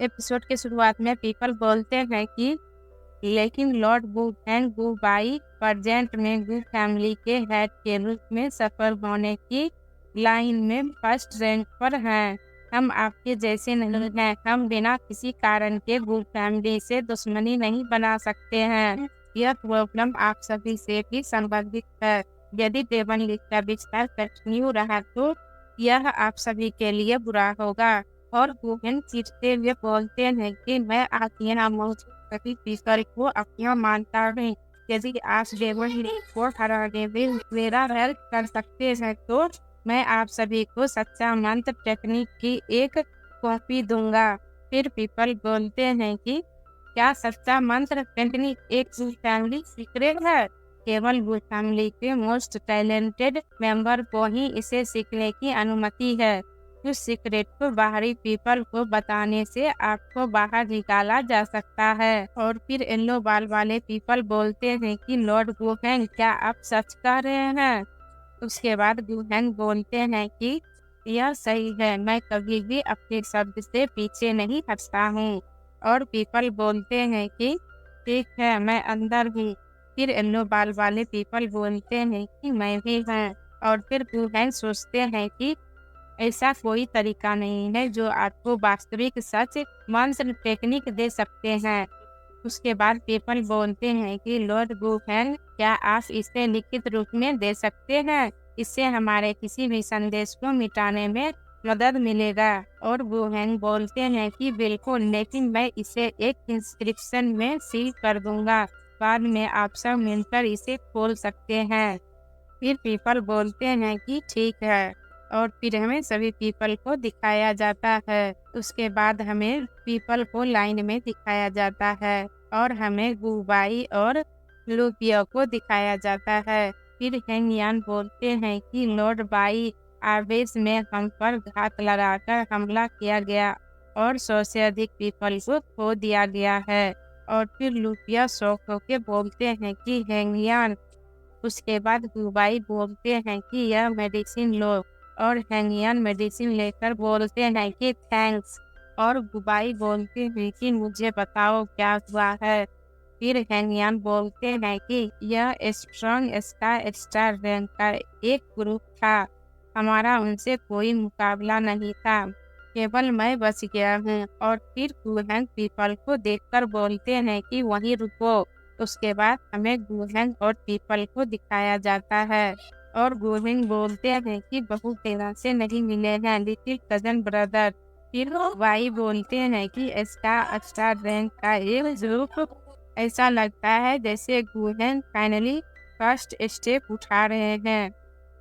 Episode के शुरुआत में पीपल बोलते हैं कि लेकिन लॉर्ड वु एंड वु बाई प्रेजेंट में वु फैमिली के हेड के रूप में सफल होने की लाइन में फर्स्ट रैंक पर हैं। हम आपके जैसे नहीं हैं। हम बिना किसी कारण के वु फैमिली से दुश्मनी नहीं बना सकते हैं। यह प्रॉब्लम आप सभी से भी संबंधित है। यदि देवनली का विस्तार कंटिन्यू रहा तो यह आप सभी के लिए बुरा होगा। और गूगन चीखते हुए बोलते हैं कि मैं आज यहाँ मौजूद सभी पीपल को अपना मानता हूँ। यदि आप देवनली को हराने में मेरा हेल्प कर सकते हैं तो मैं आप सभी को सच्चा मंत्र टेक्निक की एक कॉपी दूंगा। फिर पीपल बोलते हैं कि क्या सच्चा मंत्र टेक्निक एक फैमिली सीक्रेट है? केवल वो फैमिली के मोस्ट टैलेंटेड मेंबर को ही इसे सीखने की अनुमति है। उस सीक्रेट को बाहरी पीपल को बताने से आपको बाहर निकाला जा सकता है। और फिर येलो बाल वाले पीपल बोलते हैं कि लॉर्ड गुहेंग क्या आप सच कह रहे हैं? उसके बाद गुहेंग बोलते हैं कि यह सही है, मैं कभी भी अपने शब्द से पीछे नहीं हटता हूँ। और पीपल बोलते हैं कि ठीक है, मैं अंदर हूँ। फिर येलो बाल वाले पीपल बोलते हैं कि मैं भी हूँ। और फिर गुहेंग सोचते हैं कि ऐसा कोई तरीका नहीं है जो आपको वास्तविक सच मंत्र टेक्निक दे सकते हैं। उसके बाद पीपल बोलते हैं कि लॉर्ड गुहेंग क्या आप इसे लिखित रूप में दे सकते हैं? इससे हमारे किसी भी संदेश को मिटाने में मदद मिलेगा। और गुहेंग बोलते हैं कि बिल्कुल, लेकिन मैं इसे एक इंस्क्रिप्शन में सील कर दूंगा। बाद में आप सब मिलकर इसे खोल सकते हैं। फिर पीपल बोलते हैं कि ठीक है। और फिर हमें सभी पीपल को दिखाया जाता है। उसके बाद हमें पीपल को लाइन में दिखाया जाता है और हमें गुबाई और लुपियो को दिखाया जाता है। फिर हेंगयान बोलते हैं कि लॉर्ड बाई आवेश में हम पर घात लगाकर हमला किया गया और 100 से अधिक पीपल को खो दिया गया है। और फिर लुपिया शौक होकर बोलते हैं कि हेंगयान। उसके बाद गुबाई बोलते हैं कि यह मेडिसिन लो। और हेंगयान मेडिसिन लेकर बोलते हैं कि थैंक्स। और गुबाई बोलते हैं कि मुझे बताओ क्या हुआ है। फिर हेंगयान बोलते हैं कि यह स्ट्रॉन्ग स्टार रैंक का एक ग्रुप था। हमारा उनसे कोई मुकाबला नहीं था। केवल मैं बच गया हूँ। और फिर गुहेंग पीपल को देखकर बोलते हैं कि वहीं रुको। उसके बाद हमें गुहेंग और पीपल को दिखाया जाता है। और गुहेंग बोलते हैं कि बहुत दिनों से नहीं मिले हैं लिटिल कजन ब्रदर। फिर वाई बोलते हैं कि स्टार रैंक का एक ग्रुप। ऐसा लगता है जैसे गुहेंग फाइनली फर्स्ट स्टेप उठा रहे हैं।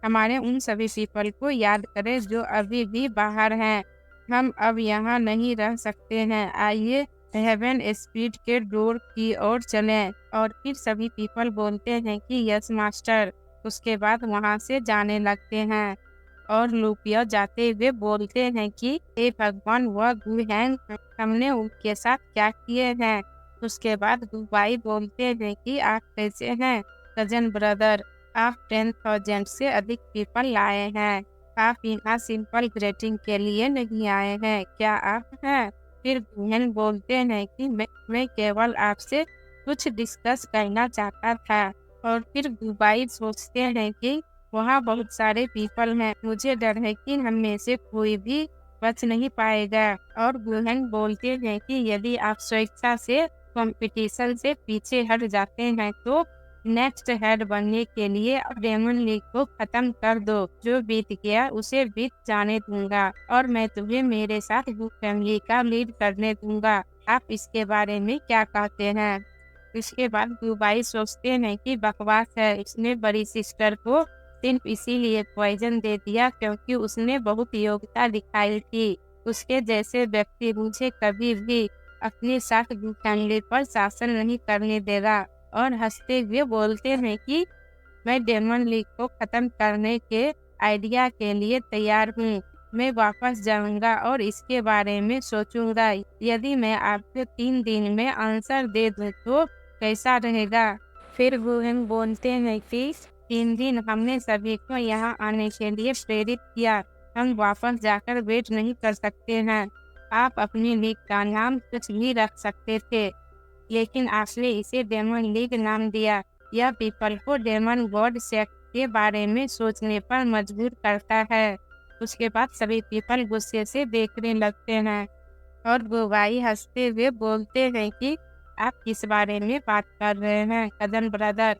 हमारे उन सभी पीपल को याद करें जो अभी भी बाहर हैं। हम अब यहाँ नहीं रह सकते हैं। आइए हेवन स्पीड के डोर की ओर चलें। और फिर सभी पीपल बोलते हैं कि यस मास्टर। उसके बाद वहाँ से जाने लगते हैं। और लुपिया जाते हुए बोलते हैं कि हे भगवान, वह गुहेंग, हमने उनके साथ क्या किए हैं? उसके बाद गुबाई बोलते हैं कि आप कैसे हैं कजन ब्रदर? आप 10,000 से अधिक पीपल लाए हैं। आप यहाँ सिंपल ग्रीटिंग के लिए नहीं आए हैं, क्या आप हैं? फिर गुहेंग बोलते हैं कि मैं केवल आपसे कुछ डिस्कस करना चाहता था। और फिर गुबाई सोचते हैं कि वहाँ बहुत सारे पीपल हैं, मुझे डर है कि हम में से कोई भी बच नहीं पाएगा। और गुहेंग बोलते हैं कि यदि आप स्वेच्छा से कंपटीशन से पीछे हट जाते हैं तो नेक्स्ट हेड बनने के लिए डेमन लीग को खत्म कर दो। जो बीत गया उसे बीत जाने दूंगा और मैं तुम्हें मेरे साथ वुड फैमिली का लीड करने दूंगा। आप इसके बारे में क्या कहते हैं? इसके बाद गुबाई सोचते हैं कि बकवास है, इसने बड़ी सिस्टर को सिर्फ इसीलिए पॉइजन दे दिया क्योंकि उसने बहुत योग्यता दिखाई थी। उसके जैसे व्यक्ति मुझे कभी भी अपने साथ वुड फैमिली पर शासन नहीं करने देगा। और हंसते हुए बोलते हैं कि मैं डेमन लीग को खत्म करने के आइडिया के लिए तैयार हूँ। मैं वापस जाऊंगा और इसके बारे में सोचूंगा। यदि मैं आपको 3 दिन में आंसर दे दूँ तो कैसा रहेगा? फिर गुहेंग बोलते हैं कि 3 दिन हमने सभी को यहाँ आने के लिए प्रेरित किया। हम वापस जाकर वेट नहीं कर सकते हैं। आप अपने लीग का नाम कुछ भी रख सकते थे, लेकिन आपने इसे डेमन लीग नाम दिया। यह पीपल को डेमन गॉड सेक्ट के बारे में सोचने पर मजबूर करता है। उसके बाद सभी पीपल गुस्से से देखने लगते हैं और बुवाई हंसते हुए बोलते हैं कि आप किस बारे में बात कर रहे हैं कजन ब्रदर,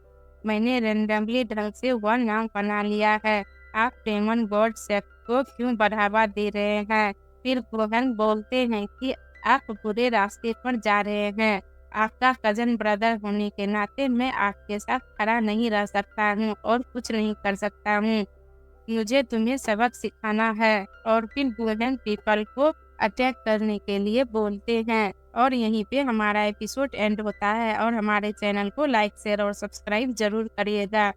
मैंने रेंडमली ढंग से वह नाम बना लिया है। आप डेमन गॉड सेक्ट को क्यों बढ़ावा दे रहे हैं? फिर गोहन बोलते हैं कि आप बुरे रास्ते पर जा रहे हैं। आपका कजन ब्रदर होने के नाते मैं आपके साथ खड़ा नहीं रह सकता हूँ और कुछ नहीं कर सकता हूँ। मुझे तुम्हें सबक सिखाना है। और फिर गोल्डन पीपल को अटैक करने के लिए बोलते हैं। और यहीं पे हमारा एपिसोड एंड होता है। और हमारे चैनल को लाइक शेयर और सब्सक्राइब जरूर करिएगा।